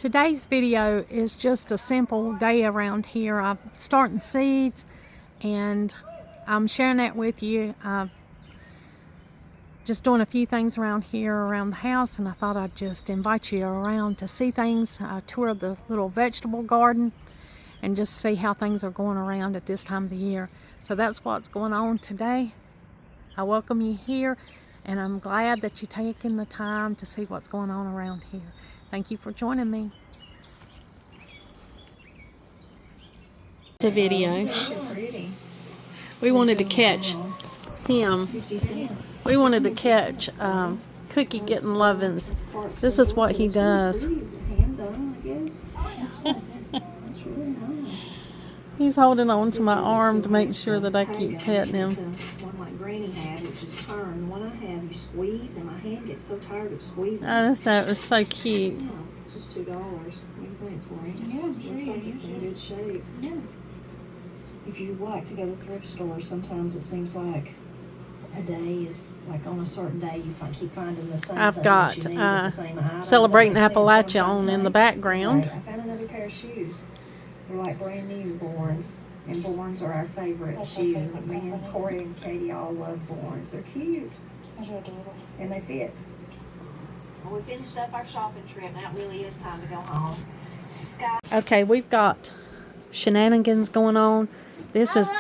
Today's video is just a simple day around here. I'm starting seeds and I'm sharing that with you. Just doing a few things around here around the house, and I thought I'd just invite you around to see things, tour the little vegetable garden, and just see how things are going around at this time of the year. So that's what's going on today. I welcome you here, and I'm glad that you're taking the time to see what's going on around here. Thank you for joining me. It's a video. We wanted to catch him. We wanted to catch Cookie getting lovin's. This is what he does. He's holding on to my arm to make sure that I keep petting him. One like Granny had, which is turn. The one I have, you squeeze, and my hand gets so tired of squeezing. That was so cute. Yeah, it's just $2. What do you think for it? Yeah, looks like it's in good shape. Yeah. If you like to go to thrift stores, sometimes it seems like a day is like on a certain day you keep finding the same. I've got Celebrating Appalachia on in the background. Right. I found another pair of shoes. They're like brand new Borns, and Borns are our favorite shoe. Me and Corey and Katie all love Borns. They're cute, and they fit. Well, we finished up our shopping trip. Now it really is time to go home. Sky. Okay, we've got shenanigans going on. This is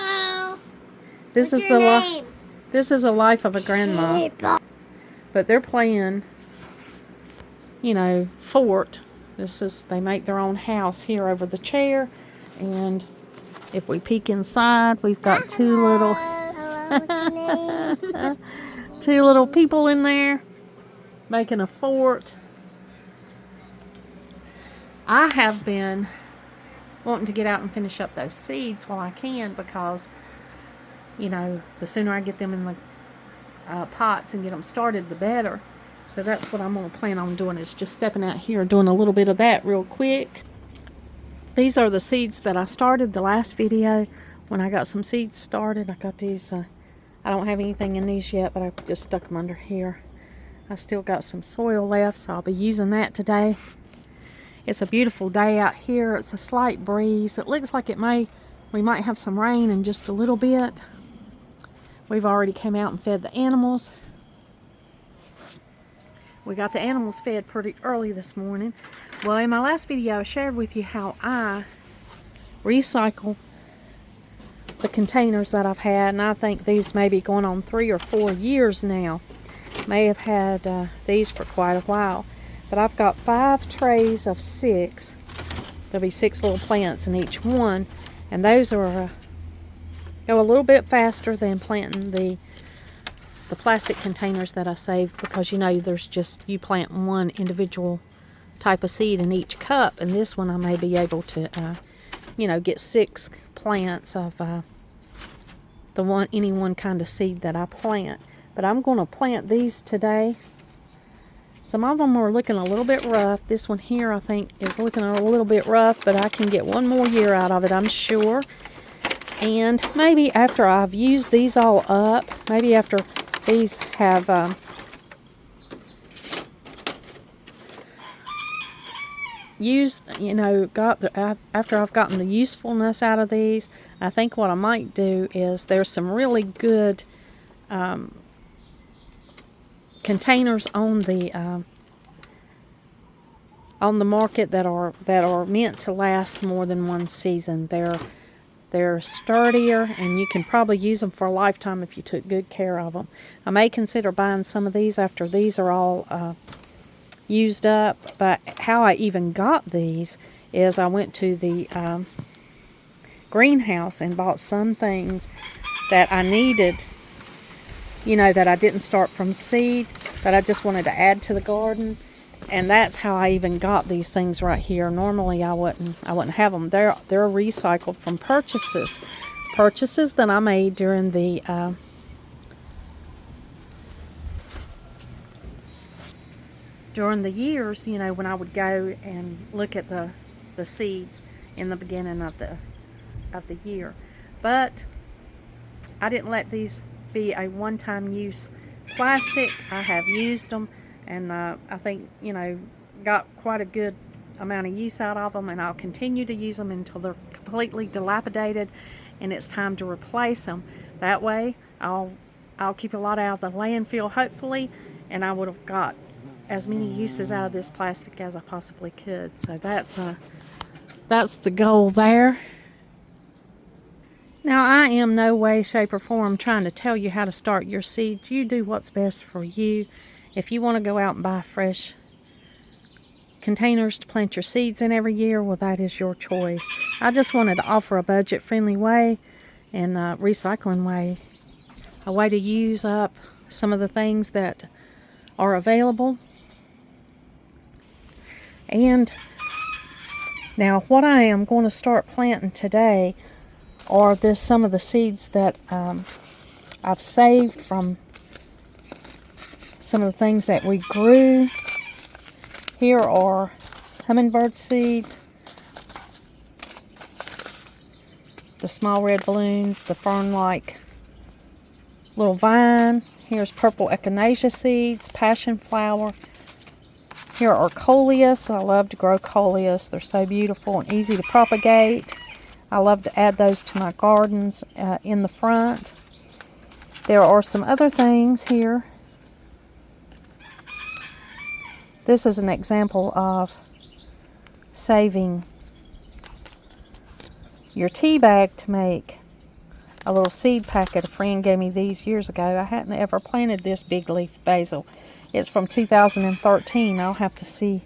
the life of a grandma. But they're playing, fort. They make their own house here over the chair, and if we peek inside, we've got two little people in there making a fort. I have been wanting to get out and finish up those seeds while I can, because the sooner I get them in the pots and get them started, the better. So that's what I'm going to plan on doing, is just stepping out here doing a little bit of that real quick. These are the seeds that I started the last video when I got some seeds started. I got these. I don't have anything in these yet, but I just stuck them under here. I still got some soil left, so I'll be using that today. It's a beautiful day out here. It's a slight breeze. It looks like we might have some rain in just a little bit. We've already came out and fed the animals. We got the animals fed pretty early this morning. Well, in my last video, I shared with you how I recycle the containers that I've had, and I think these may be going on 3 or 4 years now. May have had these for quite a while. But I've got 5 trays of 6. There'll be 6 little plants in each one, and those are go a little bit faster than planting the plastic containers that I saved, because there's just, you plant one individual type of seed in each cup, and this one I may be able to get 6 plants of any one kind of seed that I plant. But I'm going to plant these today. Some of them are looking a little bit rough. This one here, I think, is looking a little bit rough, but I can get one more year out of it, I'm sure. And maybe after I've used these all up, maybe after these have after I've gotten the usefulness out of these, I think what I might do is, there's some really good containers on the market that are meant to last more than one season. They're sturdier, and you can probably use them for a lifetime if you took good care of them. I may consider buying some of these after these are all used up. But how I even got these is I went to the greenhouse and bought some things that I needed, that I didn't start from seed, that I just wanted to add to the garden. And that's how I even got these things right here. Normally I wouldn't have them. They're recycled from purchases that I made during the years, when I would go and look at the seeds in the beginning of the year. But I didn't let these be a one-time use plastic. I have used them, and I think got quite a good amount of use out of them, and I'll continue to use them until they're completely dilapidated and it's time to replace them. That way I'll keep a lot out of the landfill, hopefully, and I would have got as many uses out of this plastic as I possibly could. So that's the goal there. Now, I am no way, shape, or form trying to tell you how to start your seeds. You do what's best for you. If you want to go out and buy fresh containers to plant your seeds in every year, well, that is your choice. I just wanted to offer a budget-friendly way and a recycling way, a way to use up some of the things that are available. And now what I am going to start planting today are some of the seeds that I've saved from some of the things that we grew. Here are hummingbird seeds, the small red balloons, the fern-like little vine. Here's purple echinacea seeds, passion flower. Here are coleus. I love to grow coleus. They're so beautiful and easy to propagate. I love to add those to my gardens in the front. There are some other things here. This is an example of saving your tea bag to make a little seed packet. A friend gave me these years ago. I hadn't ever planted this big leaf basil. It's from 2013. I'll have to see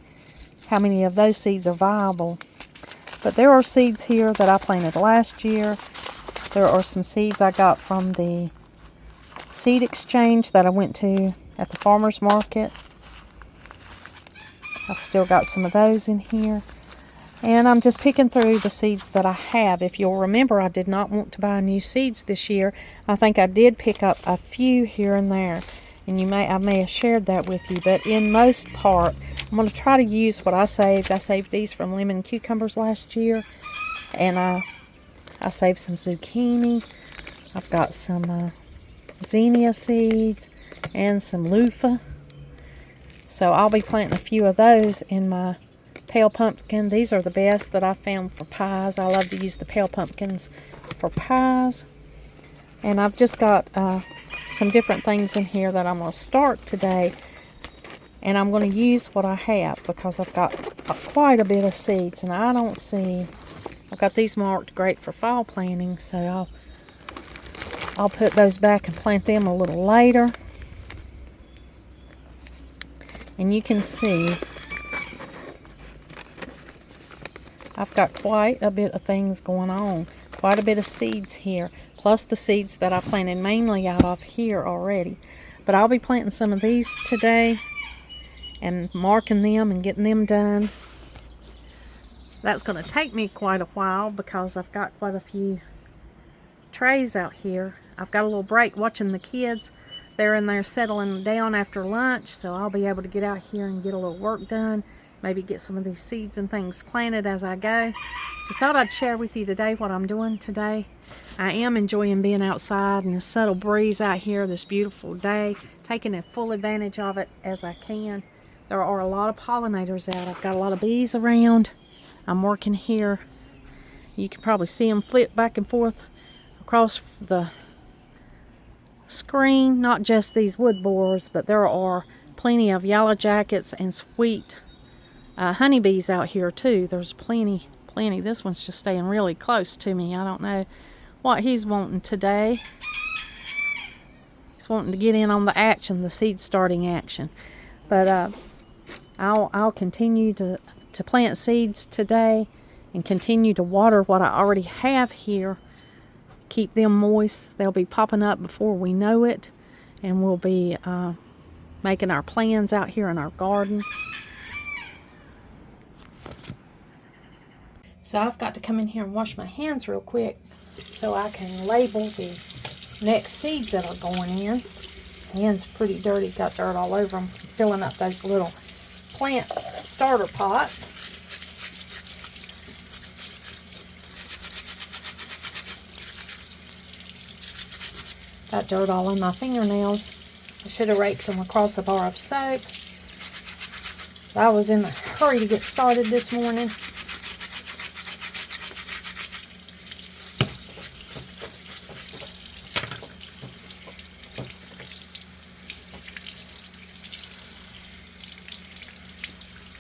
how many of those seeds are viable. But there are seeds here that I planted last year. There are some seeds I got from the seed exchange that I went to at the farmer's market. I've still got some of those in here. And I'm just picking through the seeds that I have. If you'll remember, I did not want to buy new seeds this year. I think I did pick up a few here and there. And I may have shared that with you. But in most part, I'm going to try to use what I saved. I saved these from lemon cucumbers last year. And I saved some zucchini. I've got some zinnia seeds and some loofah. So I'll be planting a few of those in my pale pumpkin. These are the best that I found for pies. I love to use the pale pumpkins for pies. And I've just got some different things in here that I'm going to start today. And I'm going to use what I have because I've got quite a bit of seeds. And I've got these marked great for fall planting. So I'll put those back and plant them a little later. And you can see I've got quite a bit of things going on. Quite a bit of seeds here. Plus the seeds that I planted mainly out of here already. But I'll be planting some of these today and marking them and getting them done. That's going to take me quite a while because I've got quite a few trays out here. I've got a little break watching the kids. They're in there settling down after lunch, so I'll be able to get out here and get a little work done. Maybe get some of these seeds and things planted as I go. Just thought I'd share with you today what I'm doing today. I am enjoying being outside and the subtle breeze out here this beautiful day. Taking a full advantage of it as I can. There are a lot of pollinators out. I've got a lot of bees around. I'm working here. You can probably see them flip back and forth across the screen. Not just these wood borers, but there are plenty of yellow jackets and sweet honeybees out here too. There's plenty. This one's just staying really close to me. I don't know what he's wanting today. He's wanting to get in on the action, the seed starting action. But I'll continue to plant seeds today and continue to water what I already have here. Keep them moist. They'll be popping up before we know it, and we'll be making our plans out here in our garden. So I've got to come in here and wash my hands real quick so I can label the next seeds that are going in. Hands pretty dirty, got dirt all over them, filling up those little plant starter pots. Got dirt all on my fingernails. I should have raked them across a bar of soap. I was in a hurry to get started this morning.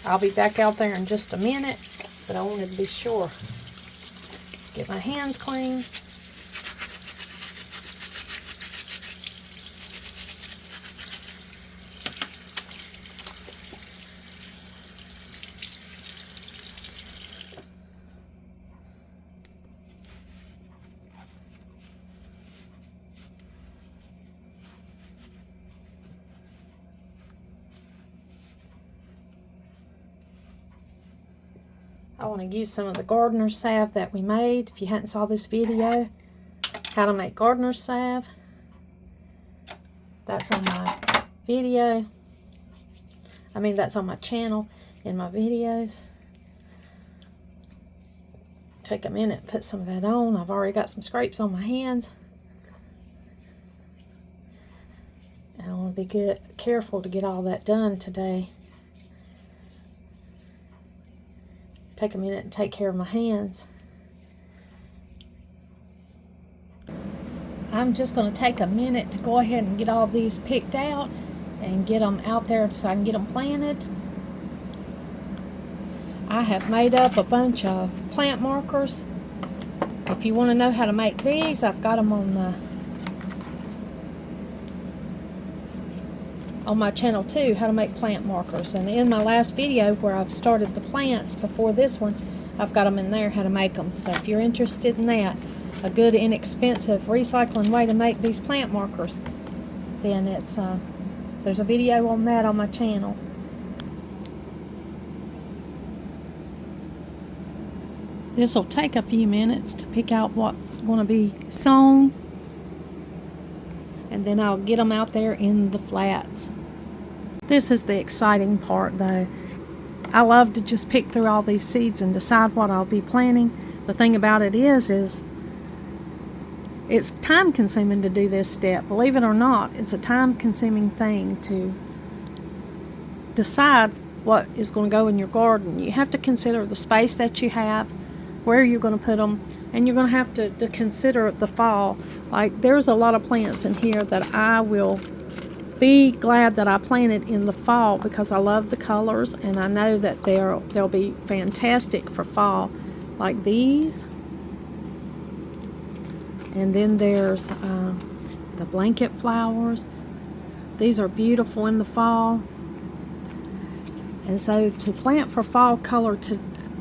I'll be back out there in just a minute, but I wanted to be sure. Get my hands clean. I want to use some of the gardener's salve that we made. If you hadn't saw this video, how to make gardener's salve, that's on my video. That's on my channel in my videos. Take a minute and put some of that on. I've already got some scrapes on my hands. And I want to be careful to get all that done today. Take a minute and take care of my hands. I'm just going to take a minute to go ahead and get all these picked out and get them out there so I can get them planted. I have made up a bunch of plant markers. If you want to know how to make these, I've got them on my channel too, how to make plant markers. And in my last video where I've started the plants before this one, I've got them in there how to make them. So if you're interested in that, a good inexpensive recycling way to make these plant markers, then it's there's a video on that on my channel. This will take a few minutes to pick out what's going to be sown, and then I'll get them out there in the flats. This is the exciting part though. I love to just pick through all these seeds and decide what I'll be planting. The thing about it is it's time consuming to do this step. Believe it or not, it's a time consuming thing to decide what is going to go in your garden. You have to consider the space that you have, where you're going to put them, and you're going to have to consider the fall. Like, there's a lot of plants in here that I will be glad that I planted in the fall because I love the colors and I know that they'll be fantastic for fall, like these. And then there's the blanket flowers. These are beautiful in the fall. And so to plant for fall color,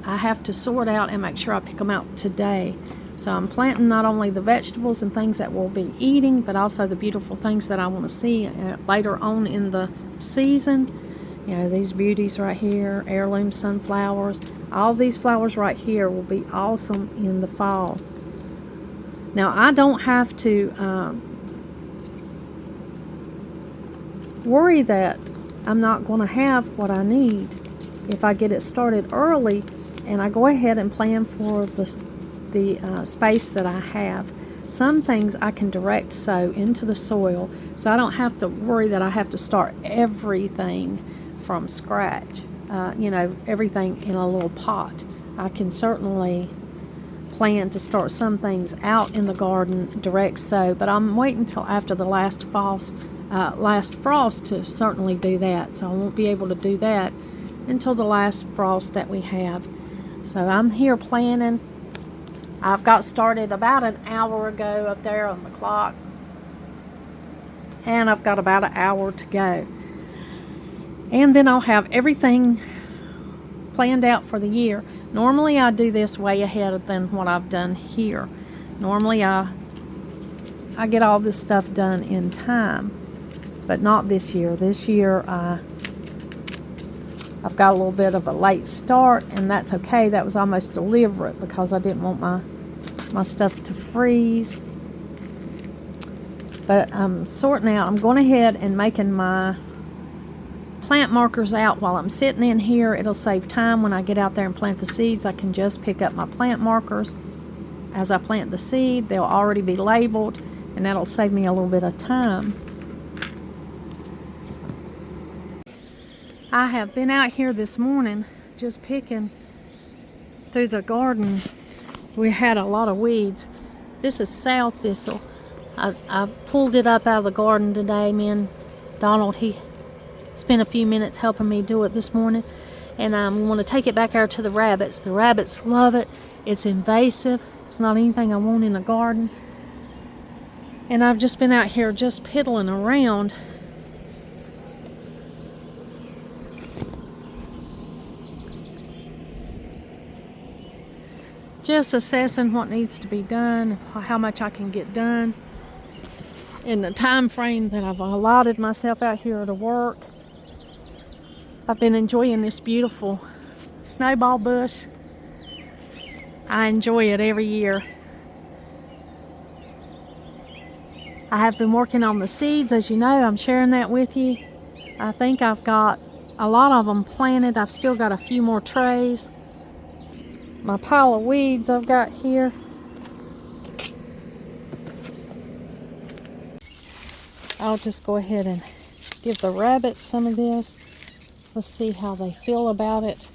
I have to sort out and make sure I pick them out today. So I'm planting not only the vegetables and things that we'll be eating, but also the beautiful things that I want to see later on in the season. You know, these beauties right here, heirloom sunflowers. All these flowers right here will be awesome in the fall. Now, I don't have to worry that I'm not going to have what I need if I get it started early and I go ahead and plan for the space that I have. Some things I can direct sow into the soil, so I don't have to worry that I have to start everything from scratch. Everything in a little pot. I can certainly plan to start some things out in the garden direct sow, but I'm waiting until after the last frost to certainly do that. So I won't be able to do that until the last frost that we have. So I'm here planning. I've got started about an hour ago up there on the clock, and I've got about an hour to go. And then I'll have everything planned out for the year. Normally I do this way ahead than what I've done here. Normally I get all this stuff done in time, but not this year. This year I've got a little bit of a late start, and that's okay. That was almost deliberate because I didn't want my stuff to freeze. But I'm sorting out. I'm going ahead and making my plant markers out while I'm sitting in here. It'll save time when I get out there and plant the seeds. I can just pick up my plant markers as I plant the seed. They'll already be labeled, and that'll save me a little bit of time. I have been out here this morning just picking through the garden. We had a lot of weeds. This is sow thistle. I pulled it up out of the garden today. Me and Donald, he spent a few minutes helping me do it this morning. And I'm going to take it back out to the rabbits. The rabbits love it. It's invasive. It's not anything I want in the garden. And I've just been out here just piddling around. Just assessing what needs to be done, how much I can get done in the time frame that I've allotted myself out here to work. I've been enjoying this beautiful snowball bush. I enjoy it every year. I have been working on the seeds, as you know. I'm sharing that with you. I think I've got a lot of them planted. I've still got a few more trays. My pile of weeds I've got here. I'll just go ahead and give the rabbits some of this. Let's see how they feel about it.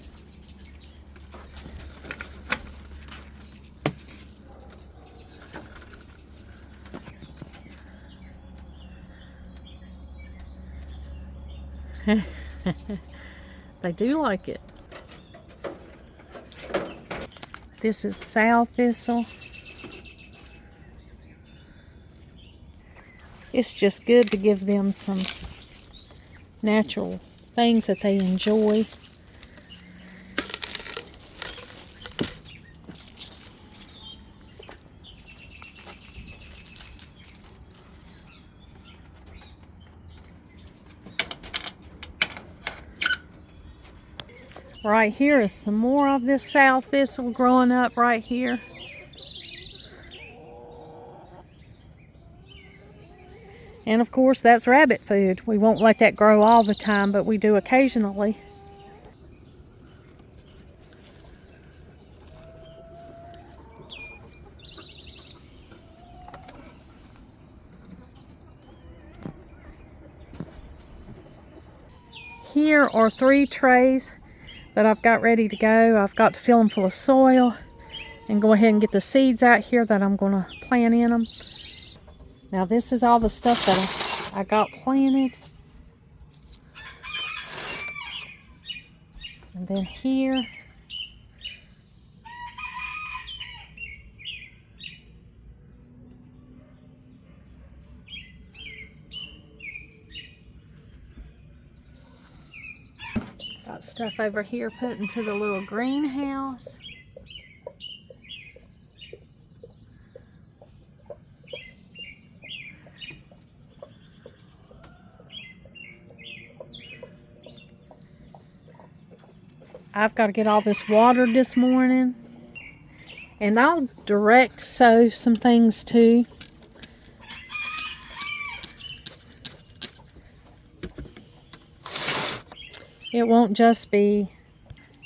They do like it. This is sow thistle. It's just good to give them some natural things that they enjoy. Right here is some more of this sow thistle growing up right here. And of course that's rabbit food. We won't let that grow all the time, but we do occasionally. Here are 3 trays that I've got ready to go. I've got to fill them full of soil and go ahead and get the seeds out here that I'm going to plant in them. Now this is all the stuff that I got planted. And then here, got stuff over here put into the little greenhouse. I've got to get all this watered this morning. And I'll direct sow some things too. It won't just be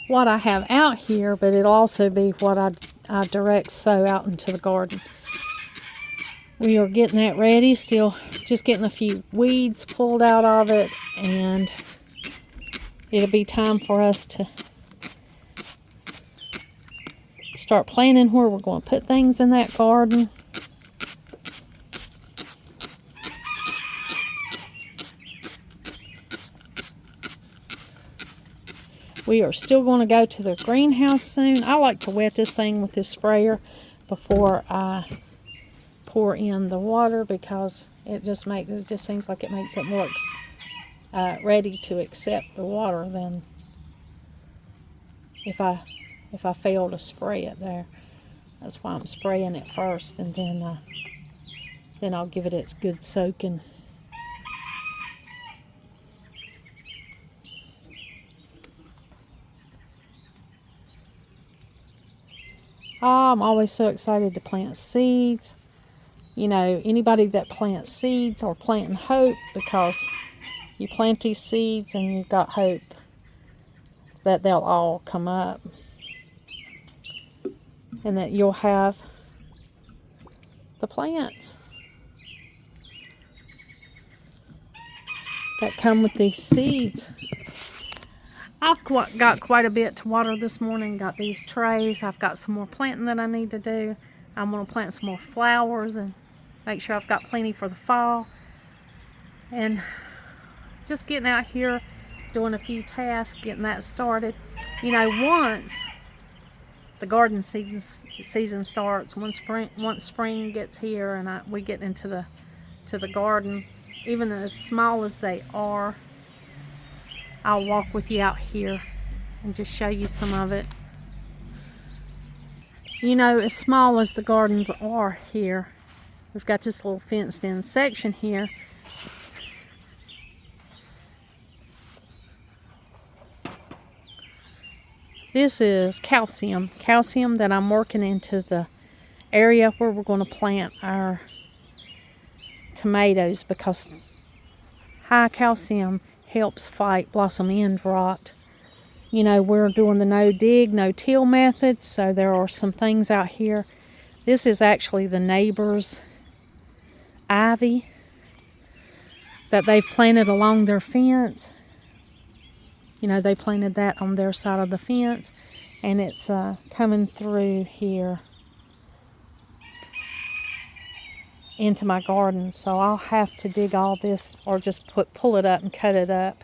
what I have out here, but it'll also be what I direct sow out into the garden. We are getting that ready, still just getting a few weeds pulled out of it, and it'll be time for us to start planning where we're going to put things in that garden. We are still going to go to the greenhouse soon. I like to wet this thing with this sprayer before I pour in the water, because it just seems like it makes it more ready to accept the water than if I fail to spray it there. That's why I'm spraying it first, and then I'll give it its good soaking. Oh, I'm always so excited to plant seeds. You know, anybody that plants seeds are planting hope, because you plant these seeds and you've got hope that they'll all come up and that you'll have the plants that come with these seeds. I've got quite a bit to water this morning. Got these trays. I've got some more planting that I need to do. I'm going to plant some more flowers and make sure I've got plenty for the fall. And just getting out here, doing a few tasks, getting that started. You know, once the garden season starts, once spring gets here and we get into the garden, even as small as they are, I'll walk with you out here and just show you some of it. You know, as small as the gardens are here, we've got this little fenced in section here. This is calcium that I'm working into the area where we're going to plant our tomatoes, because high calcium helps fight blossom end rot. You know, we're doing the no dig, no till method, so there are some things out here. This is actually the neighbor's ivy that they've planted along their fence. You know, they planted that on their side of the fence, and it's coming through here into my garden. So I'll have to dig all this, or just pull it up and cut it up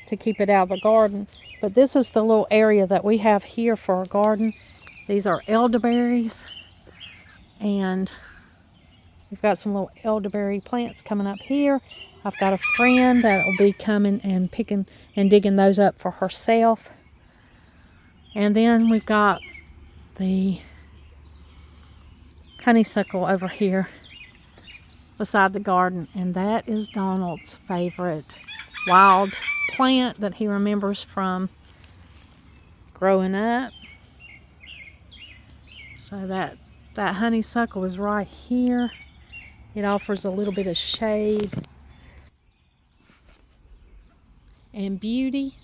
to keep it out of the garden. But this is the little area that we have here for our garden. These are elderberries, and we've got some little elderberry plants coming up here. I've got a friend that will be coming and picking and digging those up for herself. And then we've got the honeysuckle over here beside the garden, and that is Donald's favorite wild plant that he remembers from growing up. So that honeysuckle is right here. It offers a little bit of shade and beauty,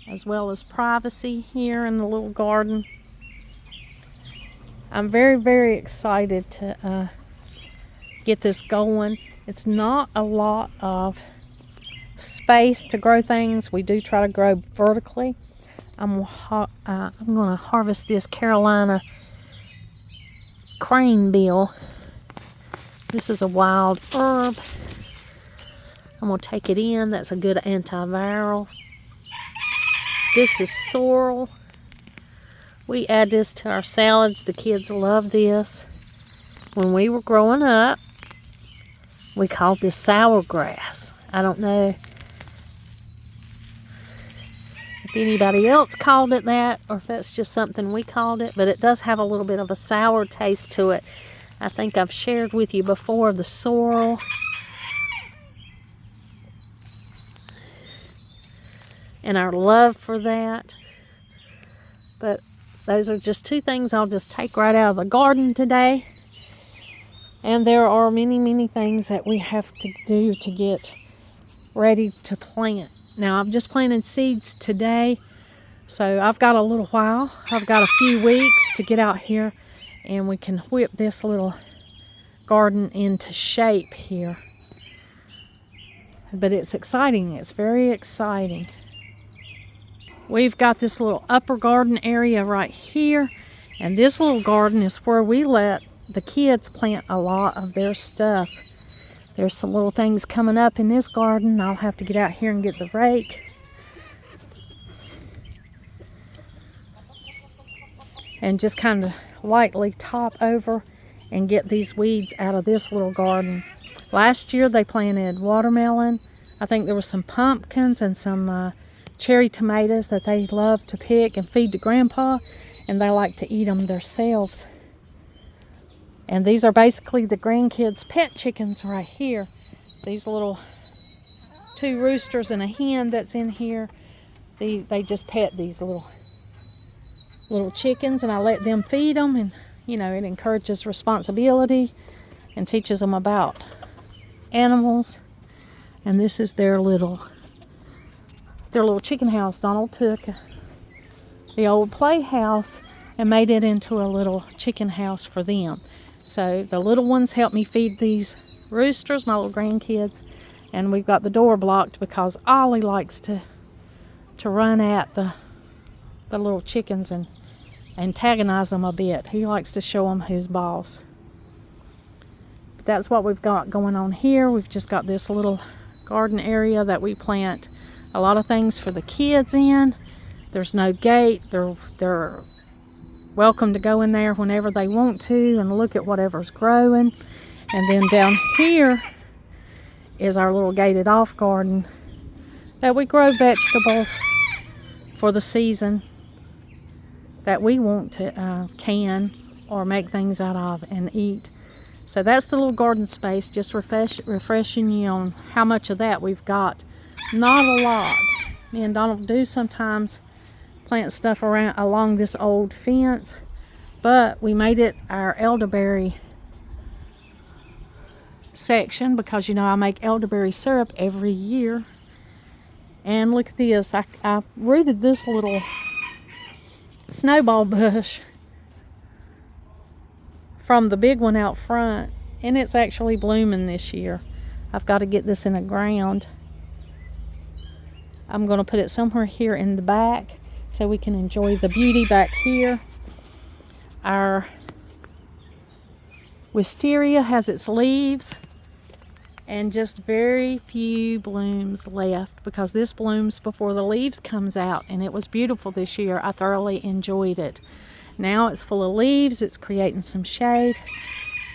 as well as privacy here in the little garden. I'm very, very excited to get this going. It's not a lot of space to grow things. We do try to grow vertically. I'm going to harvest this Carolina cranebill. This is a wild herb. I'm going to take it in. That's a good antiviral. This is sorrel. We add this to our salads. The kids love this. When we were growing up, we called this sour grass. I don't know if anybody else called it that, or if that's just something we called it, but it does have a little bit of a sour taste to it. I think I've shared with you before the sorrel and our love for that. But those are just two things I'll just take right out of the garden today. And there are many, many things that we have to do to get ready to plant. Now, I've just planted seeds today, so I've got a little while. I've got a few weeks to get out here, and we can whip this little garden into shape here. But it's exciting. It's very exciting. We've got this little upper garden area right here, and this little garden is where we let the kids plant a lot of their stuff. There's some little things coming up in this garden. I'll have to get out here and get the rake and just kind of lightly top over and get these weeds out of this little garden. Last year they planted watermelon. I think there were some pumpkins and some cherry tomatoes that they love to pick and feed to Grandpa, and they like to eat them themselves. And these are basically the grandkids' pet chickens right here. These little 2 roosters and a hen that's in here. They just pet these little chickens, and I let them feed them, and you know, it encourages responsibility and teaches them about animals. And this is their little chicken house. Donald took the old playhouse and made it into a little chicken house for them. So the little ones help me feed these roosters, my little grandkids, and we've got the door blocked because Ollie likes to to run at the little chickens and antagonize them a bit. He likes to show them who's boss. But that's what we've got going on here. We've just got this little garden area that we plant a lot of things for the kids in. There's no gate. They're welcome to go in there whenever they want to and look at whatever's growing. And then down here is our little gated off garden that we grow vegetables for the season that we want to can or make things out of and eat. So that's the little garden space, just refreshing you on how much of that we've got. Not a lot. Me and Donald do sometimes plant stuff along this old fence, but we made it our elderberry section because, you know, I make elderberry syrup every year. And look at this. I rooted this little snowball bush from the big one out front, and it's actually blooming this year. I've got to get this in the ground. I'm going to put it somewhere here in the back so we can enjoy the beauty back here. Our wisteria has its leaves and just very few blooms left because this blooms before the leaves comes out, and it was beautiful this year. I thoroughly enjoyed it. Now it's full of leaves. It's creating some shade.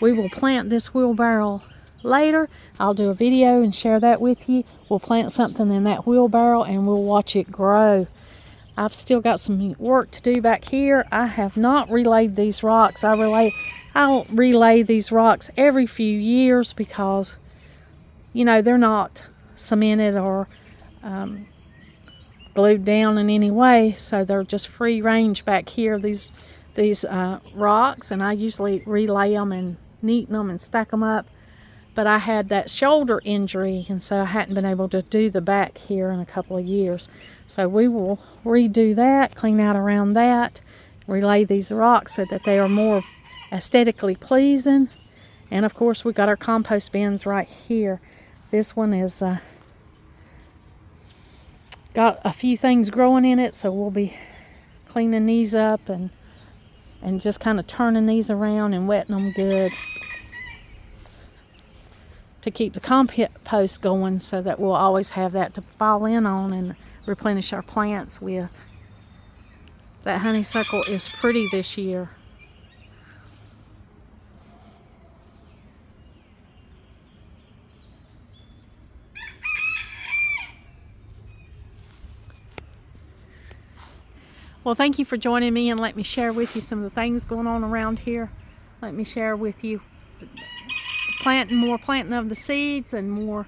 We will plant this wheelbarrow later. I'll do a video and share that with you. We'll plant something in that wheelbarrow and we'll watch it grow. I've still got some work to do back here. I have not relayed these rocks. I'll relay these rocks every few years because, you know, they're not cemented or glued down in any way, so they're just free range back here, these rocks, and I usually relay them and neaten them and stack them up. But I had that shoulder injury, and so I hadn't been able to do the back here in a couple of years. So we will redo that, clean out around that, relay these rocks so that they are more aesthetically pleasing. And of course we've got our compost bins right here. This one is got a few things growing in it, so we'll be cleaning these up and just kind of turning these around and wetting them good to keep the compost going so that we'll always have that to fall in on and replenish our plants with. That honeysuckle is pretty this year. Well, thank you for joining me and let me share with you some of the things going on around here. Let me share with you planting of the seeds and more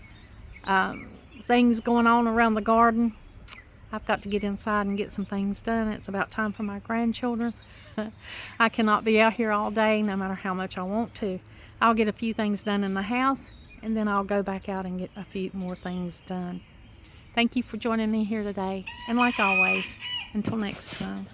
things going on around the garden. I've got to get inside and get some things done. It's about time for my grandchildren. I cannot be out here all day no matter how much I want to. I'll get a few things done in the house and then I'll go back out and get a few more things done. Thank you for joining me here today, and like always, until next time.